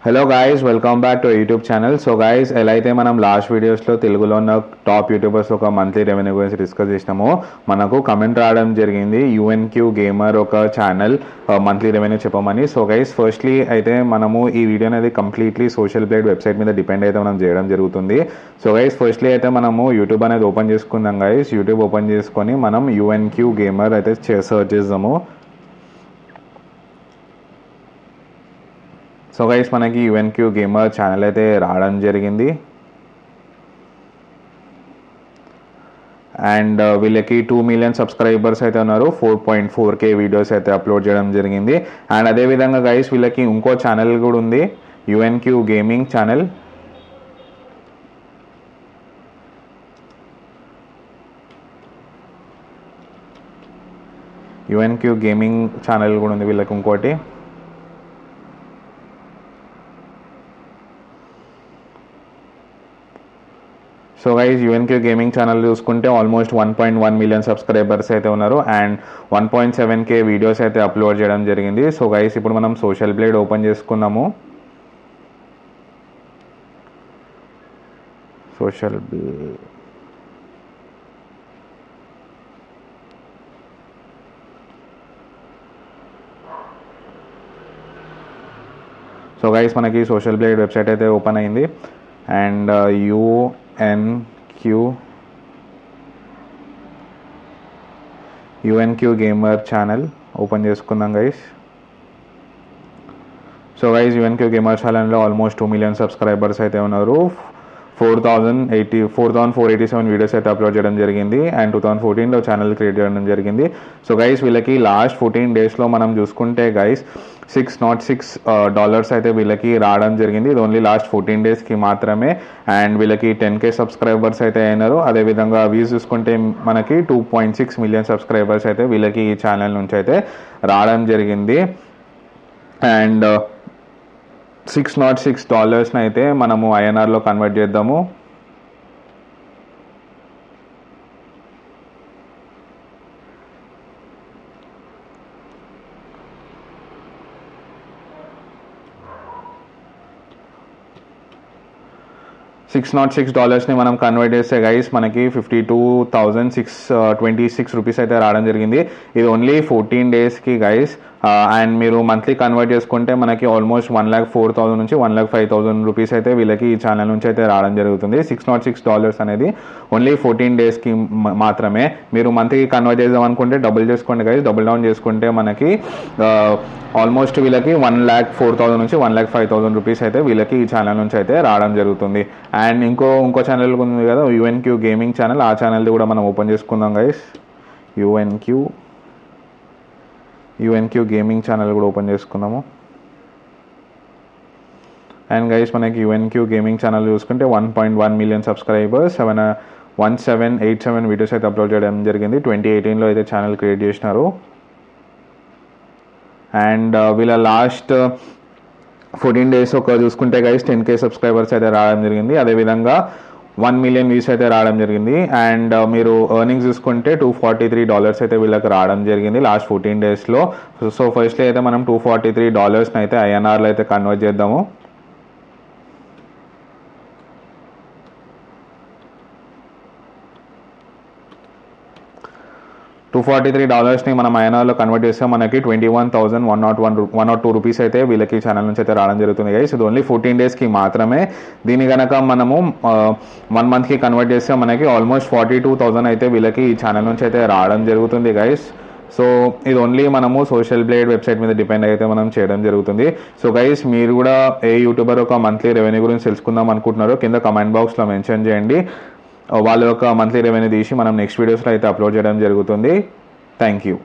Hello guys, welcome back to YouTube channel. So guys, ఎలా అయితే మనం లాస్ట్ వీడియోస్లో తెలుగులో ఉన్న టాప్ యూట్యూబర్స్ ఒక మంత్లీ రెవెన్యూ గురించి డిస్కస్ చేసినామో, మనకు కమెంట్ రావడం జరిగింది యూఎన్క్యూ గేమర్ ఒక ఛానల్ మంత్లీ రెవెన్యూ చెప్పమని. సో గైస్, ఫస్ట్లీ అయితే మనము ఈ వీడియో అనేది కంప్లీట్లీ సోషల్ బ్లేడ్ వెబ్సైట్ మీద డిపెండ్ అయితే మనం చేయడం జరుగుతుంది. సో గైస్, ఫస్ట్లీ అయితే మనము యూట్యూబ్ అనేది ఓపెన్ చేసుకుందాం గైస్. యూట్యూబ్ ఓపెన్ చేసుకొని మనం యూఎన్క్యూ గేమర్ అయితే సర్చ్ చేద్దాము. సో గైస్, మనకి యూఎన్క్యూ గేమర్ ఛానల్ అయితే రావడం జరిగింది. అండ్ వీళ్ళకి 2 మిలియన్ సబ్స్క్రైబర్స్ అయితే ఉన్నారు. 4.4K వీడియోస్ అయితే అప్లోడ్ చేయడం జరిగింది. అండ్ అదేవిధంగా గైస్, వీళ్ళకి ఇంకో ఛానల్ కూడా ఉంది, యూఎన్క్యూ గేమింగ్ ఛానల్. యూఎన్క్యూ గేమింగ్ ఛానల్ కూడా ఉంది వీళ్ళకి ఇంకోటి. సో గైస్, యూఎన్క్యూ గేమింగ్ ఛానల్ చూసుకుంటే ఆల్మోస్ట్ 1.1 మిలియన్ సబ్స్క్రైబర్స్ అయితే ఉన్నారు. అండ్ 1.7K వీడియోస్ అయితే అప్లోడ్ చేయడం జరిగింది. సో గైస్, ఇప్పుడు మనం సోషల్ బ్లేడ్ ఓపెన్ చేసుకున్నాము. సోషల్ బ్లేడ్ సో గైస్, మనకి సోషల్ బ్లేడ్ వెబ్సైట్ అయితే ఓపెన్ అయింది. అండ్ యూఎన్క్యూ గేమర్ ఛానల్ ఓపెన్ చేసుకుందాం గైస్. సో గైస్, యూఎన్క్యూ గేమర్ ఛానల్లో ఆల్మోస్ట్ 2 మిలియన్ సబ్స్క్రైబర్స్ అయితే ఉన్నారు. 4,487 వీడియోస్ అయితే అప్లోడ్ చేయడం జరిగింది. అండ్ 2014లో ఛానల్ క్రియేట్ చేయడం జరిగింది. సో గైస్, వీళ్ళకి లాస్ట్ 14 డేస్లో మనం చూసుకుంటే గైస్ $606 అయితే వీళ్ళకి రావడం జరిగింది. ఇది ఓన్లీ లాస్ట్ 14 డేస్కి మాత్రమే. అండ్ వీళ్ళకి 10K సబ్స్క్రైబర్స్ అయితే అయినారు. అదేవిధంగా వ్యూస్ చూసుకుంటే మనకి 2.6 మిలియన్ సబ్స్క్రైబర్స్ అయితే వీళ్ళకి ఈ ఛానల్ నుంచి అయితే రావడం జరిగింది. అండ్ $606 అయితే మనము INRలో కన్వర్ట్ చేద్దాము. $606 మనం కన్వర్ట్ చేస్తే గైస్ మనకి 52,626 రూపీస్ అయితే రావడం జరిగింది. ఇది ఓన్లీ 14 డేస్కి గైస్. అండ్ మీరు మంత్లీ కన్వర్ట్ చేసుకుంటే మనకి ఆల్మోస్ట్ 1,04,000 నుంచి 1,05,000 రూపీస్ అయితే వీళ్ళకి ఈ ఛానల్ నుంచి అయితే రావడం జరుగుతుంది. $606 అనేది ఓన్లీ 14 డేస్కి మాత్రమే. మీరు మంత్లీకి కన్వర్ట్ చేద్దాం అనుకుంటే డబుల్ చేసుకోండి గైస్. డబుల్ డౌన్ చేసుకుంటే మనకి ఆల్మోస్ట్ వీళ్ళకి 1,04,000 నుంచి 1,05,000 రూపీస్ అయితే వీళ్ళకి ఈ ఛానల్ నుంచి అయితే రావడం జరుగుతుంది. అండ్ ఇంకో ఛానల్ ఉంది కదా, యూఎన్క్యూ గేమింగ్ ఛానల్. ఆ ఛానల్ది కూడా మనం ఓపెన్ చేసుకుందాం గైస్. యూఎన్క్యూ గేమింగ్ ఛానల్ కూడా ఓపెన్ చేసుకుందాము. అండ్ గైస్, మనకి యూఎన్క్యూ గేమింగ్ ఛానల్ చూసుకుంటే 1.1 మిలియన్ సబ్స్క్రైబర్స్, 1787 వీడియోస్ అయితే అప్లోడ్ చేయడం జరిగింది. 2018లో అయితే ఛానల్ క్రియేట్ చేసినారు. అండ్ వీళ్ళ లాస్ట్ 14 డేస్ ఒక చూసుకుంటే గైస్ 10K సబ్స్క్రైబర్స్ అయితే రావడం జరిగింది. అదేవిధంగా 1 మిలియన్ వ్యూస్ అయితే రావడం జరిగింది. అండ్ మీరు ఎర్నింగ్స్ చూసుకుంటే $243 అయితే వీళ్ళకి రావడం జరిగింది లాస్ట్ 14 డేస్లో. సో ఫస్ట్లీ అయితే మనం $243 అయితే INRలో అయితే కన్వర్ట్ చేద్దాము. $243 మనం INRలో కన్వర్ట్ చేస్తే మనకి 21,102 రూపీస్ అయితే వీళ్ళకి ఛానల్ నుంచి అయితే రావడం జరుగుతుంది గైస్. ఇది ఓన్లీ 14 డేస్కి మాత్రమే. దీని కనుక మనము 1 మంత్కి కన్వర్ట్ చేస్తే మనకి ఆల్మోస్ట్ 42,000 అయితే వీళ్ళకి ఈ ఛానల్ నుంచి అయితే రావడం జరుగుతుంది గైస్. సో ఇది ఓన్లీ మనము సోషల్ బ్లేడ్ వెబ్సైట్ మీద డిపెండ్ అయితే మనం చేయడం జరుగుతుంది. సో గైస్, మీరు కూడా ఏ యూట్యూబర్ ఒక మంత్లీ రెవెన్యూ గురించి తెలుసుకుందాం అనుకుంటున్నారో కింద కమెంట్ బాక్స్లో మెన్షన్ చేయండి. వాళ్ళ యొక్క మంత్లీ రెవెన్యూ తీసి మనం నెక్స్ట్ వీడియోస్లో అయితే అప్లోడ్ చేయడం జరుగుతుంది. Thank you.